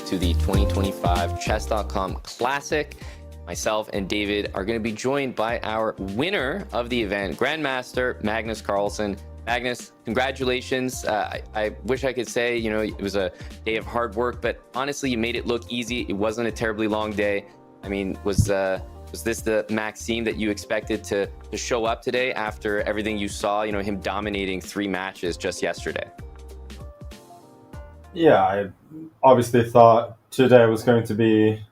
to the 2025 Chess.com Classic. Myself and David are going to be joined by our winner of the event, Grandmaster Magnus Carlsen. Magnus, congratulations. I wish I could say, it was a day of hard work, but honestly, you made it look easy. It wasn't a terribly long day. I mean, was this the Maxime that you expected to show up today after everything you saw, him dominating 3 matches just yesterday? Yeah, I obviously thought today was going to be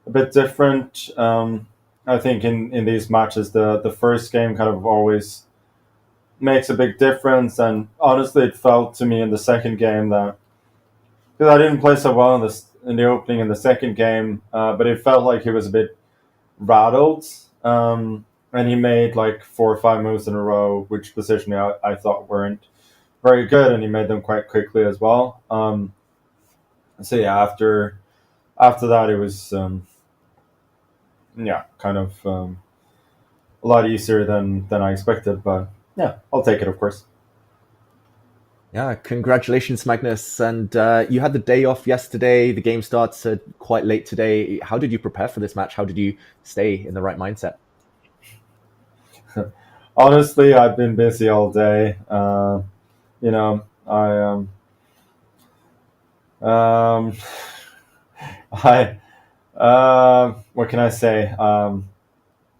a bit different. I think in these matches, the first game kind of always makes a big difference. And honestly, it felt to me in the second game that, because I didn't play so well in the opening in the second game, but it felt like he was a bit rattled. And he made like 4 or 5 moves in a row, which positionally I thought weren't very good, and he made them quite quickly as well. So yeah, after that, it was kind of a lot easier than I expected. But yeah, I'll take it, of course. Yeah, congratulations, Magnus. And you had the day off yesterday. The game starts quite late today. How did you prepare for this match? How did you stay in the right mindset? Honestly, I've been busy all day. What can I say?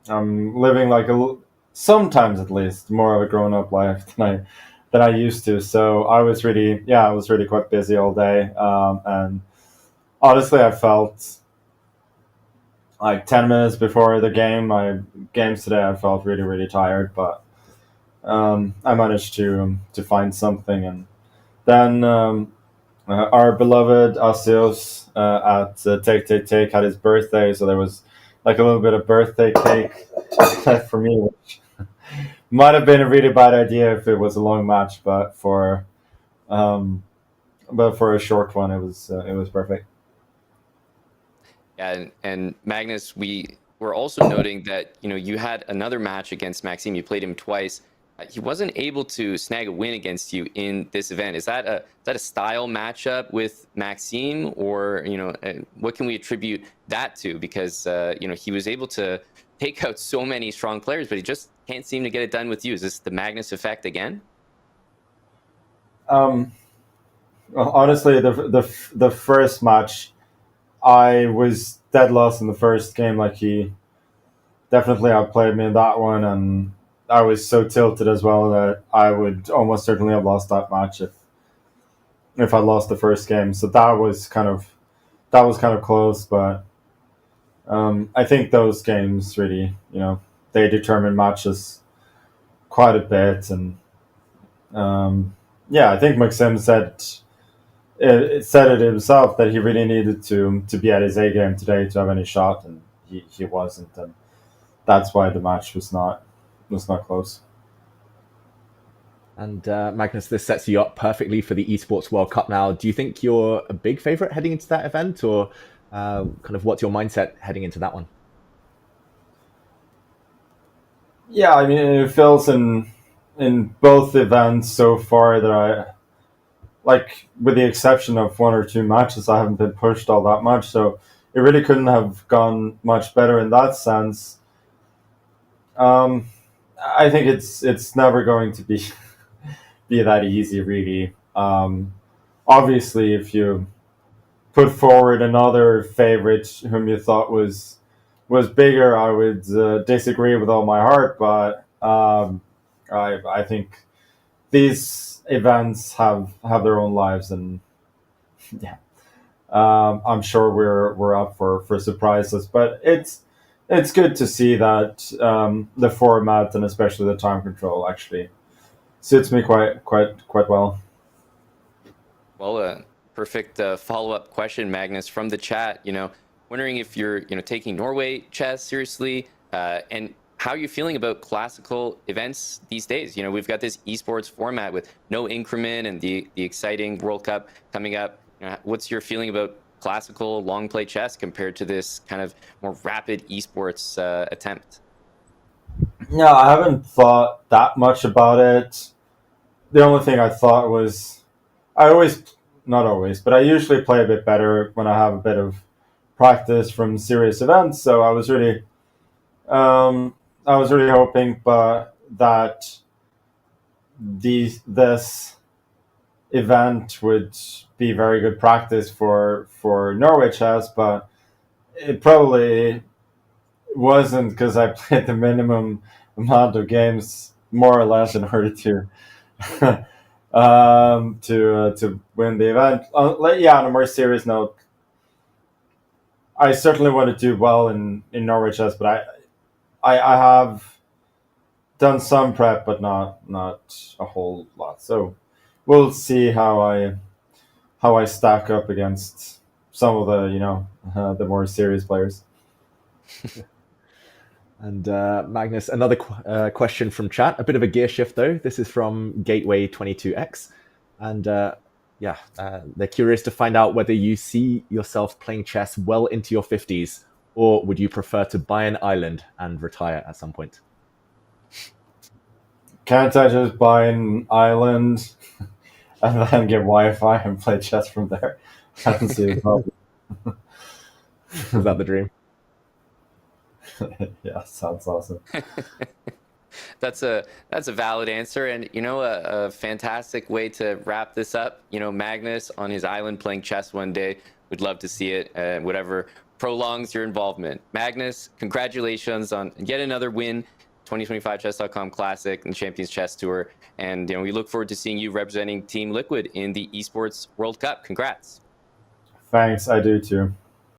I'm living like sometimes at least more of a grown-up life than I used to. So I was really quite busy all day. And honestly, I felt like 10 minutes before the games today, I felt really, really tired, but I managed to find something. And then our beloved Asios at Take had his birthday, so there was like a little bit of birthday cake for me, which might have been a really bad idea if it was a long match, but for a short one, it was perfect. Yeah, and Magnus, we were also noting that you had another match against Maxime. You played him twice. He wasn't able to snag a win against you in this event. Is that a style matchup with Maxime, or what can we attribute that to? Because he was able to take out so many strong players, but he just can't seem to get it done with you. Is this the Magnus effect again? Well, honestly, the first match, I was dead lost in the first game. Like, he definitely outplayed me in that one, and I was so tilted as well that I would almost certainly have lost that match if I lost the first game. So that was kind of close, but I think those games really, they determine matches quite a bit. And I think Maxime said it himself that he really needed to be at his A game today to have any shot, and he wasn't, and that's why the match was not close. And Magnus, this sets you up perfectly for the Esports World Cup now. Do you think you're a big favorite heading into that event, or kind of what's your mindset heading into that one? Yeah, I mean, it feels in both events so far that I, like, with the exception of 1 or 2 matches, I haven't been pushed all that much. So it really couldn't have gone much better in that sense. I think it's never going to be that easy, really. Obviously, if you put forward another favorite whom you thought was bigger, I would disagree with all my heart. But I think these events have their own lives, and yeah, I'm sure we're up for surprises. But it's good to see that the format, and especially the time control, actually suits me quite well. Well, perfect follow-up question, Magnus, from the chat. Wondering if you're taking Norway chess seriously, and how you're feeling about classical events these days. We've got this esports format with no increment and the exciting World Cup coming up. What's your feeling about classical long play chess compared to this kind of more rapid esports attempt? Yeah, I haven't thought that much about it. The only thing I thought was, I always not always, but I usually play a bit better when I have a bit of practice from serious events. So I was really hoping, but that this event would be very good practice for Norway chess, but it probably wasn't, because I played the minimum amount of games more or less in order to to win the event. On a more serious note, I certainly want to do well in Norway chess, but I have done some prep, but not a whole lot. So we'll see how I stack up against some of the the more serious players. And Magnus, another question from chat. A bit of a gear shift though. This is from Gateway22X, and they're curious to find out whether you see yourself playing chess well into your 50s, or would you prefer to buy an island and retire at some point? Can't I just buy an island and then get Wi-Fi and play chess from there? I don't see a problem. Is that the dream? Yeah, sounds awesome. That's a valid answer, and a fantastic way to wrap this up. Magnus on his island playing chess one day. We'd love to see it. Whatever prolongs your involvement. Magnus, congratulations on yet another win. 2025 Chess.com Classic and Champions Chess Tour, and we look forward to seeing you representing Team Liquid in the Esports World Cup. Congrats. Thanks, I do too.